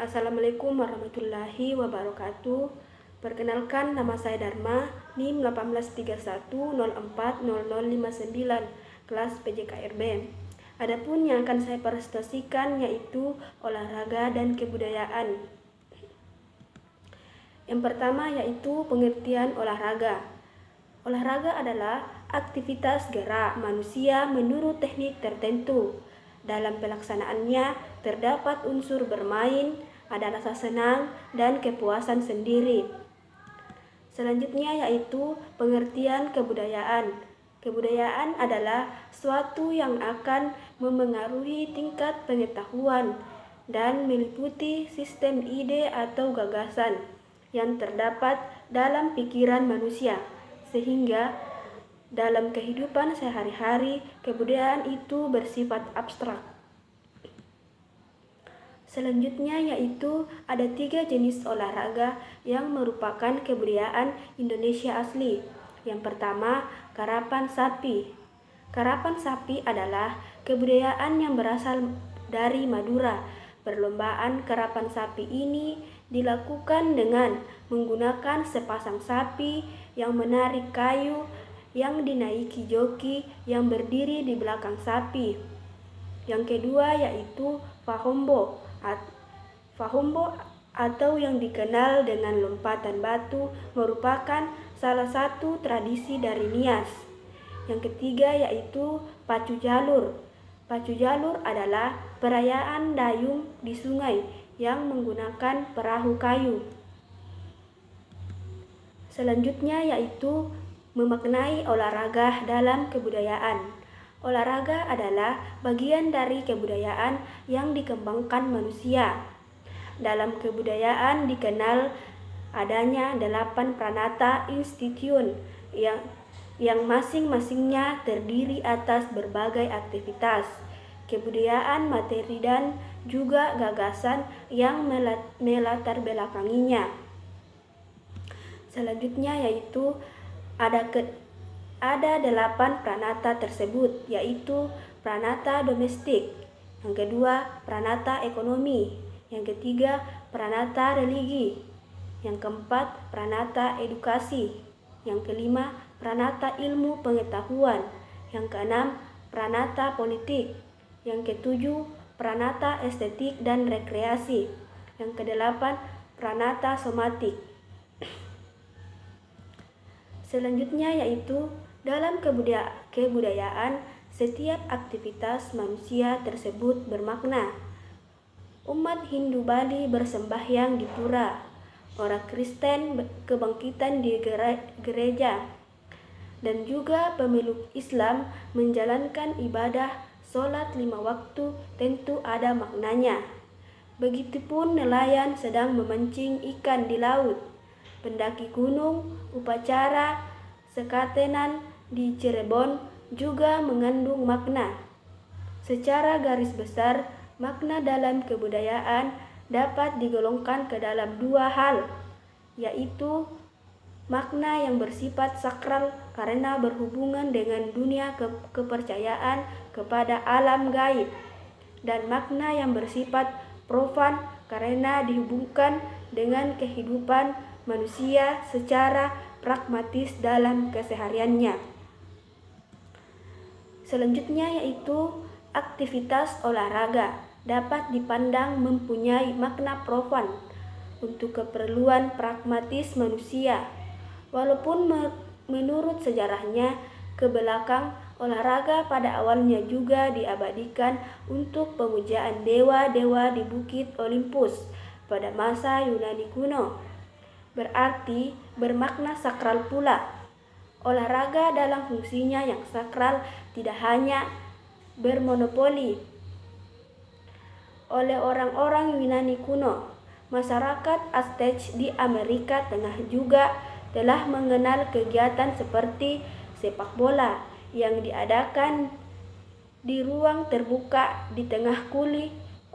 Assalamualaikum warahmatullahi wabarakatuh. Perkenalkan, nama saya Dharma, NIM 1831040059, kelas PJKRB. Adapun yang akan saya presentasikan yaitu olahraga dan kebudayaan. Yang pertama yaitu pengertian olahraga. Olahraga adalah aktivitas gerak manusia menurut teknik tertentu. Dalam pelaksanaannya terdapat unsur bermain, ada rasa senang dan kepuasan sendiri. Selanjutnya yaitu pengertian kebudayaan. Kebudayaan adalah suatu yang akan memengaruhi tingkat pengetahuan dan meliputi sistem ide atau gagasan yang terdapat dalam pikiran manusia, sehingga dalam kehidupan sehari-hari kebudayaan itu bersifat abstrak. Selanjutnya yaitu ada 3 jenis olahraga yang merupakan kebudayaan Indonesia asli. Yang pertama, karapan sapi. Karapan sapi adalah kebudayaan yang berasal dari Madura. Perlombaan karapan sapi ini dilakukan dengan menggunakan sepasang sapi yang menarik kayu yang dinaiki joki yang berdiri di belakang sapi. Yang kedua yaitu Fahombo. Fahombo atau yang dikenal dengan lompatan batu merupakan salah satu tradisi dari Nias. Yang ketiga yaitu Pacu Jalur. Pacu Jalur adalah perayaan dayung di sungai yang menggunakan perahu kayu. Selanjutnya yaitu memaknai olahraga dalam kebudayaan. Olahraga adalah bagian dari kebudayaan yang dikembangkan manusia. Dalam kebudayaan dikenal adanya 8 pranata institution yang masing-masingnya terdiri atas berbagai aktivitas, kebudayaan materi dan juga gagasan yang melatar belakanginya. Selanjutnya yaitu ada 8 pranata tersebut, yaitu pranata domestik, yang kedua pranata ekonomi, yang ketiga pranata religi, yang keempat pranata edukasi, yang kelima pranata ilmu pengetahuan, yang keenam pranata politik, yang ketujuh pranata estetik dan rekreasi, yang kedelapan pranata somatik. Selanjutnya yaitu dalam kebudayaan, setiap aktivitas manusia tersebut bermakna. Umat Hindu Bali bersembahyang di pura, orang Kristen kebangkitan di gereja, dan juga pemeluk Islam menjalankan ibadah sholat 5 waktu tentu ada maknanya. Begitupun nelayan sedang memancing ikan di laut, pendaki gunung, upacara sekatenan di Cirebon juga mengandung makna. Secara garis besar, makna dalam kebudayaan dapat digolongkan ke dalam 2 hal, yaitu makna yang bersifat sakral karena berhubungan dengan dunia kepercayaan kepada alam gaib, dan makna yang bersifat profan karena dihubungkan dengan kehidupan manusia secara pragmatis dalam kesehariannya. Selanjutnya yaitu aktivitas olahraga dapat dipandang mempunyai makna profan untuk keperluan pragmatis manusia. Walaupun menurut sejarahnya ke belakang, olahraga pada awalnya juga diabadikan untuk pemujaan dewa-dewa di Bukit Olympus pada masa Yunani kuno. Berarti bermakna sakral pula. Olahraga dalam fungsinya yang sakral tidak hanya bermonopoli oleh orang-orang Yunani kuno. Masyarakat Aztec di Amerika Tengah juga telah mengenal kegiatan seperti sepak bola yang diadakan di ruang terbuka di tengah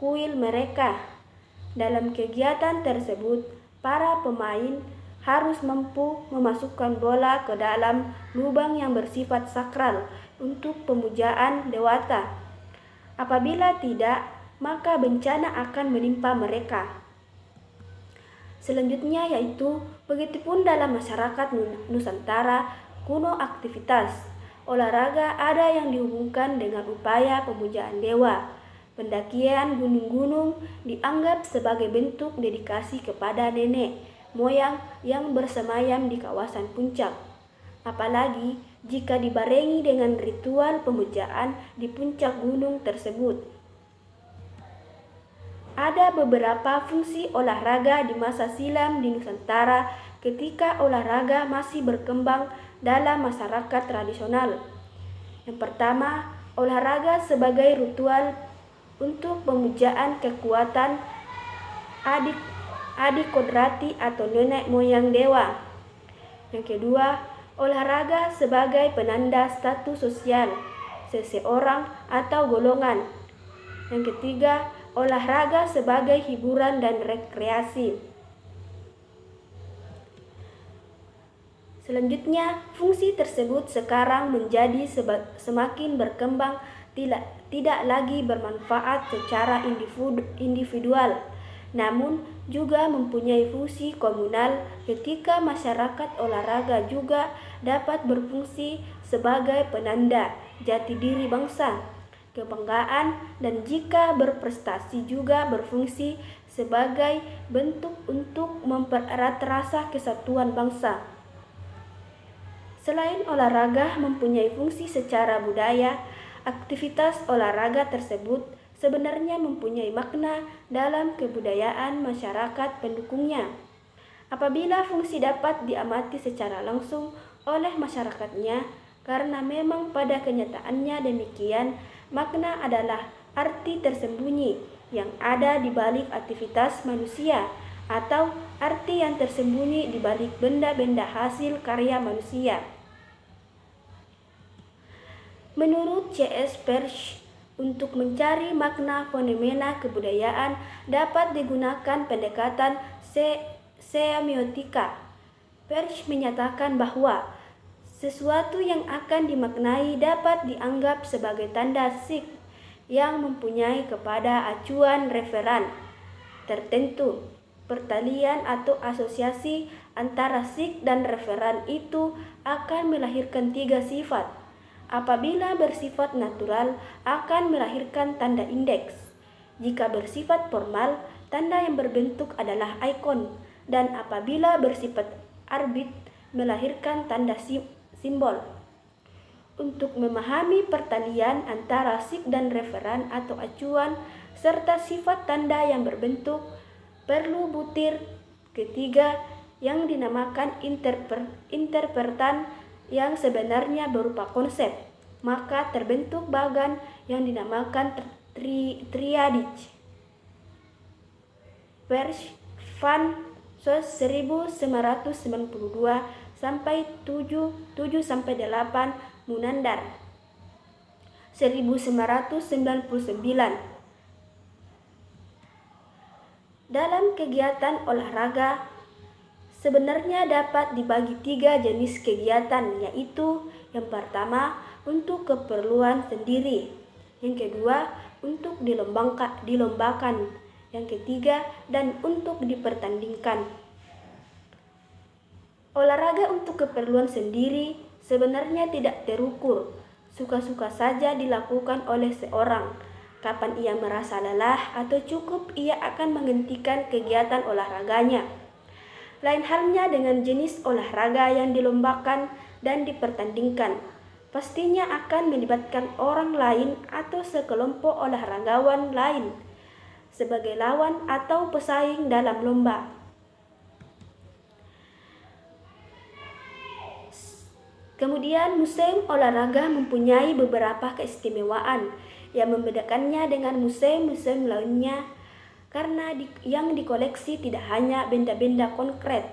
kuil mereka. Dalam kegiatan tersebut, para pemain harus mampu memasukkan bola ke dalam lubang yang bersifat sakral untuk pemujaan dewata. Apabila tidak, maka bencana akan menimpa mereka. Selanjutnya yaitu begitupun dalam masyarakat Nusantara kuno aktivitas olahraga ada yang dihubungkan dengan upaya pemujaan dewa. Pendakian gunung-gunung dianggap sebagai bentuk dedikasi kepada nenek moyang yang bersemayam di kawasan puncak. Apalagi jika dibarengi dengan ritual pemujaan di puncak gunung tersebut. Ada beberapa fungsi olahraga di masa silam di Nusantara ketika olahraga masih berkembang dalam masyarakat tradisional. Yang pertama, olahraga sebagai ritual untuk pemujaan kekuatan adik kodrati atau nenek moyang dewa. Yang kedua, olahraga sebagai penanda status sosial seseorang atau golongan. Yang ketiga, olahraga sebagai hiburan dan rekreasi. Selanjutnya, fungsi tersebut sekarang menjadi semakin berkembang, tidak lagi bermanfaat secara individual, namun juga mempunyai fungsi komunal ketika masyarakat olahraga juga dapat berfungsi sebagai penanda jati diri bangsa, kebanggaan, dan jika berprestasi juga berfungsi sebagai bentuk untuk mempererat rasa kesatuan bangsa. Selain olahraga mempunyai fungsi secara budaya, aktivitas olahraga tersebut sebenarnya mempunyai makna dalam kebudayaan masyarakat pendukungnya. Apabila fungsi dapat diamati secara langsung oleh masyarakatnya, karena memang pada kenyataannya demikian, makna adalah arti tersembunyi yang ada di balik aktivitas manusia atau arti yang tersembunyi di balik benda-benda hasil karya manusia. Menurut C.S. Peirce, untuk mencari makna fenomena kebudayaan dapat digunakan pendekatan semiotika. Peirce menyatakan bahwa sesuatu yang akan dimaknai dapat dianggap sebagai tanda sik yang mempunyai kepada acuan referan tertentu. Pertalian atau asosiasi antara sik dan referan itu akan melahirkan 3 sifat. Apabila bersifat natural akan melahirkan tanda indeks. Jika bersifat formal, tanda yang berbentuk adalah ikon, dan apabila bersifat arbit melahirkan tanda simbol. Untuk memahami pertalian antara sik dan referan atau acuan serta sifat tanda yang berbentuk, perlu butir ketiga yang dinamakan interpretan yang sebenarnya berupa konsep, maka terbentuk bagan yang dinamakan triadich. Peirce van Sos 1992 sampai 7-8 Munandar 1999. Dalam kegiatan olahraga sebenarnya dapat dibagi 3 jenis kegiatan, yaitu yang pertama untuk keperluan sendiri, yang kedua untuk dilombakan, yang ketiga dan untuk dipertandingkan. Olahraga untuk keperluan sendiri sebenarnya tidak terukur, suka-suka saja dilakukan oleh seorang. Kapan ia merasa lelah atau cukup, ia akan menghentikan kegiatan olahraganya. Lain halnya dengan jenis olahraga yang dilombakan dan dipertandingkan. Pastinya akan melibatkan orang lain atau sekelompok olahragawan lain sebagai lawan atau pesaing dalam lomba. Kemudian museum olahraga mempunyai beberapa keistimewaan yang membedakannya dengan museum-museum lainnya, karena yang dikoleksi tidak hanya benda-benda konkret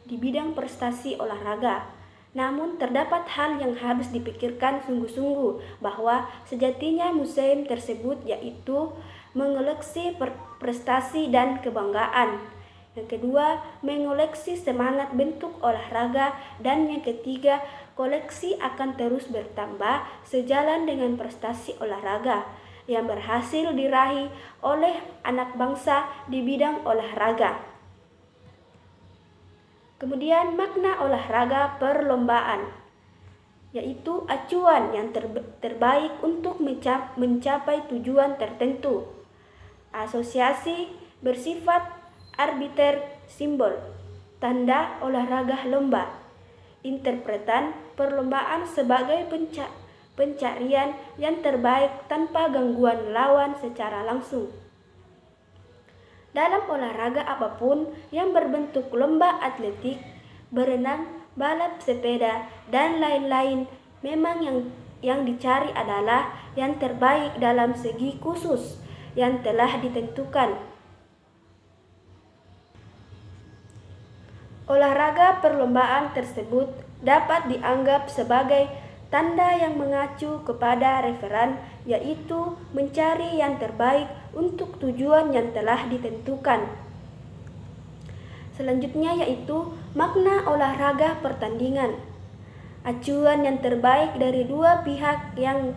di bidang prestasi olahraga, namun terdapat hal yang harus dipikirkan sungguh-sungguh bahwa sejatinya museum tersebut yaitu mengoleksi prestasi dan kebanggaan. Yang kedua, mengoleksi semangat bentuk olahraga, dan yang ketiga, koleksi akan terus bertambah sejalan dengan prestasi olahraga yang berhasil diraih oleh anak bangsa di bidang olahraga. Kemudian makna olahraga perlombaan, yaitu acuan yang terbaik untuk mencapai tujuan tertentu. Asosiasi bersifat arbiter simbol, tanda olahraga lomba. Interpretan perlombaan sebagai pencarian yang terbaik tanpa gangguan lawan secara langsung. Dalam olahraga apapun yang berbentuk lomba atletik, berenang, balap sepeda, dan lain-lain, memang yang dicari adalah yang terbaik dalam segi khusus yang telah ditentukan. Olahraga perlombaan tersebut dapat dianggap sebagai tanda yang mengacu kepada referan, yaitu mencari yang terbaik untuk tujuan yang telah ditentukan. Selanjutnya yaitu makna olahraga pertandingan. Acuan yang terbaik dari dua pihak yang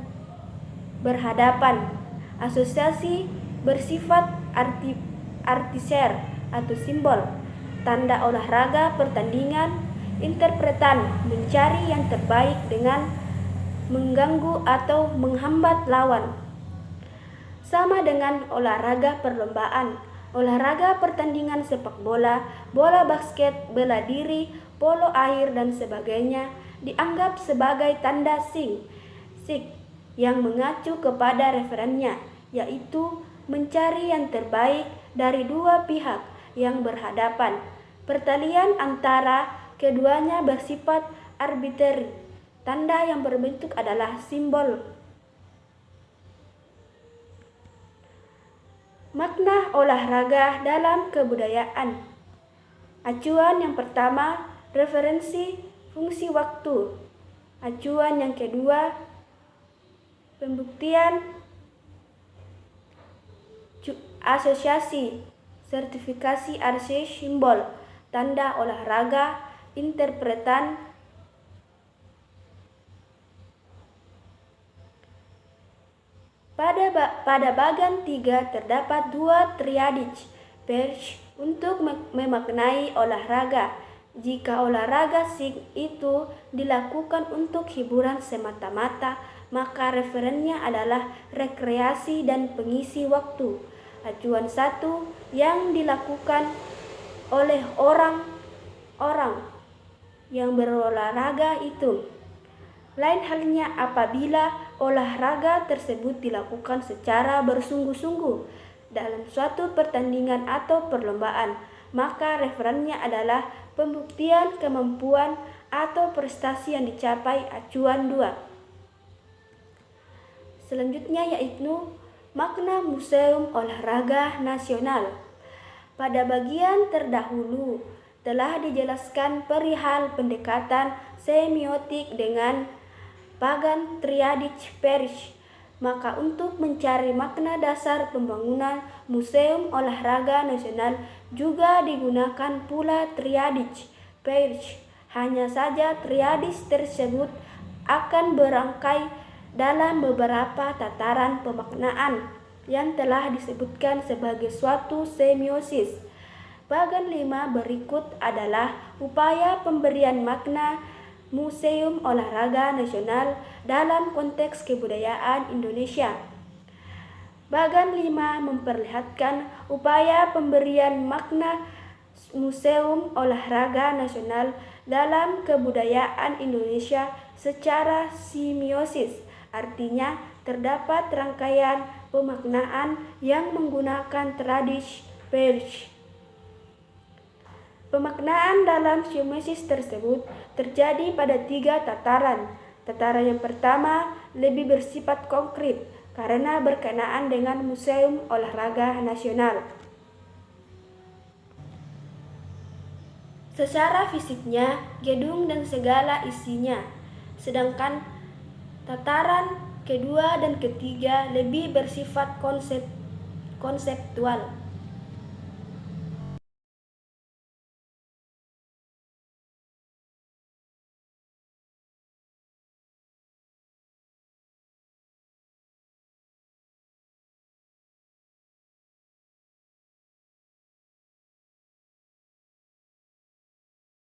berhadapan. Asosiasi bersifat artiser atau simbol, tanda olahraga pertandingan. Interpretan mencari yang terbaik dengan mengganggu atau menghambat lawan. Sama dengan olahraga perlombaan, olahraga pertandingan sepak bola, bola basket, bela diri, polo air, dan sebagainya dianggap sebagai tanda sik yang mengacu kepada referennya, yaitu mencari yang terbaik dari dua pihak yang berhadapan. Pertalian antara keduanya bersifat arbiter. Tanda yang berbentuk adalah simbol. Makna olahraga dalam kebudayaan. Acuan yang pertama, referensi fungsi waktu. Acuan yang kedua, pembuktian asosiasi, sertifikasi arsi simbol, tanda olahraga, interpretan. Pada bagian 3 terdapat dua triadij perch untuk memaknai olahraga. Jika olahraga sik itu dilakukan untuk hiburan semata-mata, maka referennya adalah rekreasi dan pengisi waktu. Acuan 1 yang dilakukan oleh orang yang berolahraga itu. Lain halnya apabila olahraga tersebut dilakukan secara bersungguh-sungguh dalam suatu pertandingan atau perlombaan, maka referennya adalah pembuktian kemampuan atau prestasi yang dicapai. Acuan 2. Selanjutnya yaitu makna Museum Olahraga Nasional. Pada bagian terdahulu telah dijelaskan perihal pendekatan semiotik dengan bagan triadij perch. Maka untuk mencari makna dasar pembangunan Museum Olahraga Nasional juga digunakan pula triadij perch. Hanya saja triadij tersebut akan berangkai dalam beberapa tataran pemaknaan yang telah disebutkan sebagai suatu semiosis. Bagian 5 berikut adalah upaya pemberian makna Museum Olahraga Nasional dalam konteks kebudayaan Indonesia. Bagian 5 memperlihatkan upaya pemberian makna Museum Olahraga Nasional dalam kebudayaan Indonesia secara semiosis. Artinya terdapat rangkaian pemaknaan yang menggunakan triadij perch. Pemaknaan dalam semiosis tersebut terjadi pada 3 tataran. Tataran yang pertama lebih bersifat konkret karena berkenaan dengan Museum Olahraga Nasional. Secara fisiknya, gedung dan segala isinya. Sedangkan tataran kedua dan ketiga lebih bersifat konseptual.